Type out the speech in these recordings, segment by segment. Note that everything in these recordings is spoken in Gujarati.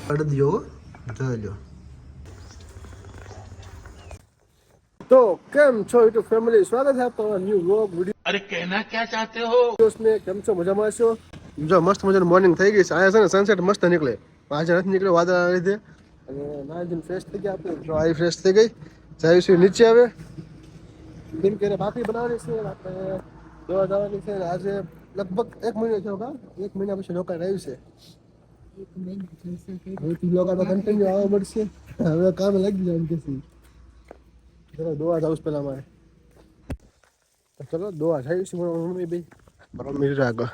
અડદિયો જોઈ લો. तो કેમ છો યુટ્યુબ ફેમિલી, સ્વાગત છે આપનો ન્યુ વ્લોગ વિડિયો. અરે કહેના ક્યા ચાહતે હો દોસ્ત કેમ છો, મજામાં છો? જો મસ્ત મજાનું મોર્નિંગ થઈ ગઈ છે. આયા છે ને સનસેટ મસ્ત નીકળે, આજે નથી નીકળ્યો વાદળના લીધે. અને નાઈન ફ્રેશ થઈ ગયા આપણે, જો આઈ ફ્રેશ થઈ ગઈ. જઈશું નીચે હવે, કેમ કે બાકી બનાવવાની છે આપણે, દવા જવાની છે. આજે લગભગ 1 મહિનો થયો કા, 1 મહિના પછી રોકાણ આવ્યું છે. 1 મહિના હવે લોકો તો કન્ટિન્યુ આવવા મળશે. હવે કામ લાગી જાય એમ કે છે. ચલો દોવા જાઉં પેલા મારે, ચલો દોવા જઈશું મમ્મી ભાઈ. બરાબર મિલ આગળ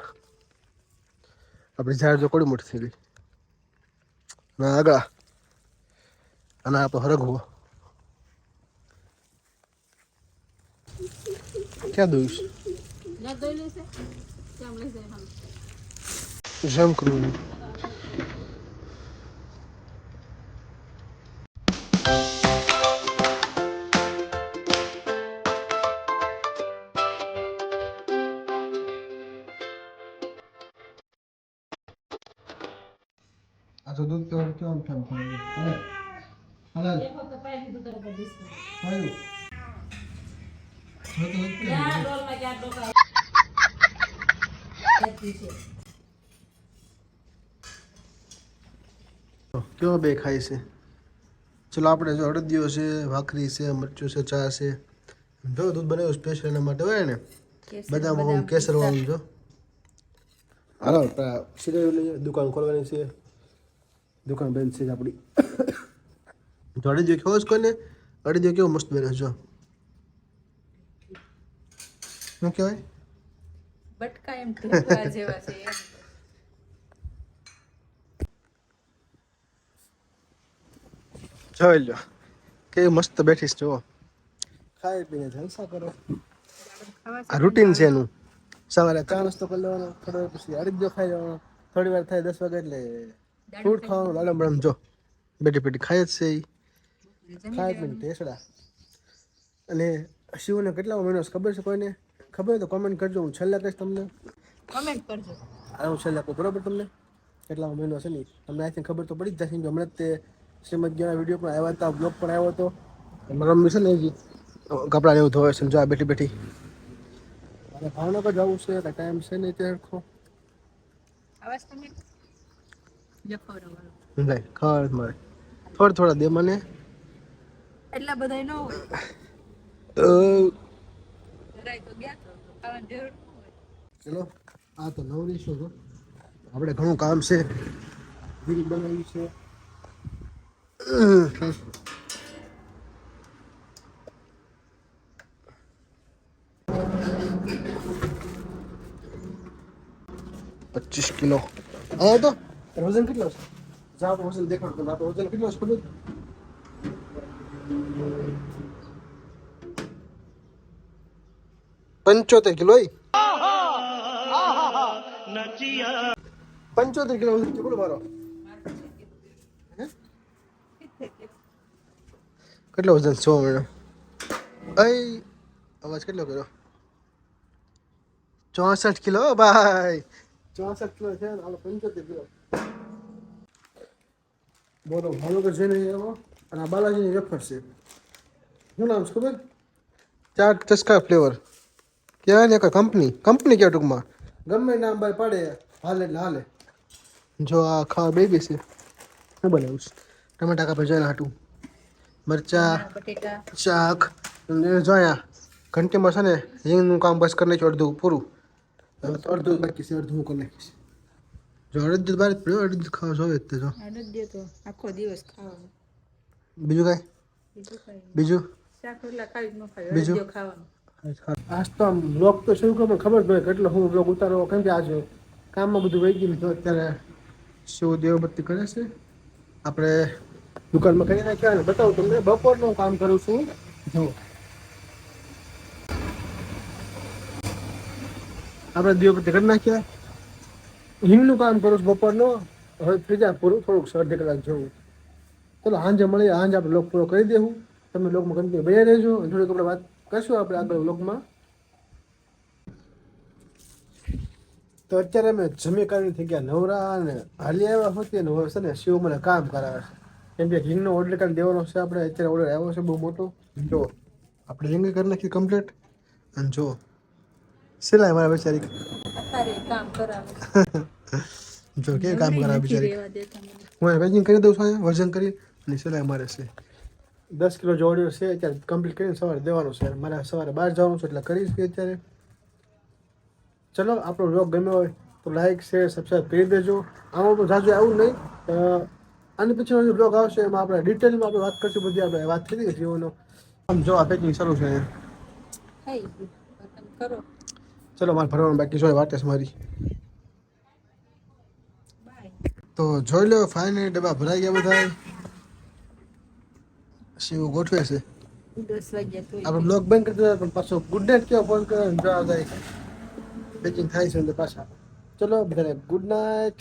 આપણી ઝાડ જો કોડી મોટી થઈ ગઈ ના આગળ, અને આ તો હરગવો ક્યાં દોઈશ જેમ કરું. આ તો દૂધ કેવું કેમ કેમ હાલ હાલ દેખો તો પહેલી દૂધ कर दिस हायो क्या रोल में क्या डोका क्यों બે ખાય છે. ચલો આપણે જો અડદિયો છે, ભાખરી છે, મરચું છે, ચા છે. જો દૂધ બનાવ્યું સ્પેશિયલ એના માટે હોય ને, બદામ કેસર વાળું. જો હાલો સીધા લઈએ, દુકાન ખોલવાની છે. દુકાન બંધ છે આપણી. જો અડદિયો ખાવો જ કોઈને, અડદિયો કેવો મસ્ત બને. જો શું કહેવાય, બટકા એમ ઢોકળા જેવા છે. જોઈ લો કેવી મસ્ત બેઠીશ. જુઓ ખાઈ પીને જલસા કરો. આ રૂટીન છે એનું. સવારે ચા નાસ્તો કરી લેવાનો, થોડી વાર પછી અડદિયો ખાઈ લેવાનો, થોડી વાર થાય 10 વાગે એટલે ફ્રૂટ ખાવાનું. લાડમ બડમ જો બેઠી બેઠી ખાય જ છે એ. ખાય પીને ટેસડા. અને શિવને કેટલા મહિનો ખબર છે કોઈને? ખબર હોય તો કોમેન્ટ કરજો, હું છેલ્લે કહીશ તમને. કોમેન્ટ કરજો. હા હું છેલ્લે કહું બરોબર તમને કેટલા મહિનો છે ને તમને આઈ થિંક ખબર તો પડી જ જશે. હમણાં જ તે શ્રીમદ ગીતા વિડીયો પણ આવ્યા હતા, બ્લોગ પણ આવ્યો હતો. મમ્મી છે ને હજી કપડાં એવું ધોવે છે. જો આ બેઠી બેઠી મારે ભાવનગર જવું છે, ટાઈમ છે નહીં ત્યાં ખો આવાજ તમે જાય ખબર મારે થોડા દે મને, એટલા બધા ન હોય. ચલો આ તો નવરીશું છો. આપણે ઘણું કામ છે, રીલ બનાવી છે. 25 કિલો. હા તો વજન કેટલો છે? જા તો વજન દેખાડતો. ના તો વજન કેટલો છે ખબર? 75 કિલો. 75 કિલો વજન છે બોલો મારો. કેટલો વજન છો મેડમ? અવાજ કેટલો કર્યો? 64 કિલો ભાઈ. 64 કિલો છે. હાલો 75 કિલો. બોલો ભાવનગર જઈને એવો. અને આ બાલાજીની વેફર છે. શું નામ છે ખબર? ચાટ ચસ્કા ફ્લેવર કહેવાય ને. કંપની કહેવાય ટૂંકમાં. ગમે નામ બાર પાડે હાલે એટલે હાલે. જો આ ખાવા બેગી છે. શું બનાવ્યું છે? ટમેટા કાપે જોઈને હાટું, મરચા, શાક. જોયા ઘંટીમાં છે ને હિંગનું કામ બસ કરી નાખ્યું અડધું પૂરું. અડધું બાકી છે, અડધું હું કરી નાખીશ. જો અડધું બહાર જ પડ્યો. અડધું ખાવા જોઈએ જ તે. જો અડધું તો આખો દિવસ ખાવાનું. બીજું કાંઈ? બીજું બીજું ખાવાનું. આજ તો આમ બ્લોગ તો શું ખબર પડે કેટલો હું બ્લોગ ઉતારો. કેમ કે આજે કામમાં બધું વહી ગયું. તો અત્યારે શિવ દેવબત્તી કરે છે. આપણે દુકાનમાં કરી નાખ્યા ને બતાવું તમને. બપોરનું કામ કરું છું. જો આપણે દીવબત્તી કરી નાખ્યા. હિંગનું કામ કરું છું બપોરનું. હવે થઈ જાય પૂરું, થોડુંક 1.5 કલાક જેવું. ચલો સાંજે મળીએ. સાંજે આપણે લોક પૂરો કરી દેવું. તમે લોકમાં કન્ટિન્યુ બન્યા રહેજો. થોડીક આપણે વાત કરશું આપણે આગળ લોકમાં. તો અત્યારે અમે જમી કરીને થઈ ગયા નવરા અને હાલી આવ્યા હોતી ને હવે છે ને શિવ મને કામ કરાવે છે કેમ કે હિંગનો ઓર્ડર કરી દેવાનો છે આપણે અત્યારે ઓર્ડર આવ્યો છે બહુ મોટો જો આપણે હિંગ કરી નાખી કમ્પ્લીટ અને જો સિલાઈ મારા બેચારી કામ કરાવે જો કે કામ કરાવે નથી બિચારી રહેવા દેતા મને. હું વેજિંગ કરી દઉં છું અહીંયા વર્જન કરી અને સિલાઈ મારે છે 10 કિલો જો ઓર્ડર છે અત્યારે કમ્પ્લીટ કરીને સવારે દેવાનું છે મારે સવારે બહાર જવાનું છે એટલે કરીશ કે અત્યારે ચલો આપણો વ્લોગ ગમ્યો હોય તો લાઈક શેર સબસ્ક્રાઈબ કરી દેજો આમાં તો જાજુ આવું નહીં આની પછીનો જે બ્લોગ આવશે એમાં આપણે ડિટેલમાં આપણે વાત કરીશું બધી આપણે વાત કરી હતી જીવોનો આમ જો આ પેકિંગ શરૂ છે થઈ ગયું. તમે કરો ચલો મારે ભરવાનું બાકી છે વાટ છે મારી બાય. તો જોઈ લો ફાઇનલી ડબ્બા ભરાઈ ગયા બધા શિવ ગોઠવે છે 10 વાગ્યા તો આપણે બ્લોગ બંધ કરી દીધા પણ પાછો ગુડ નાઇટ કેવો ફોન કર્યો જવાબ જાય પેકિંગ થાય છે એટલે પાછા ચલો બધાને ગુડ નાઇટ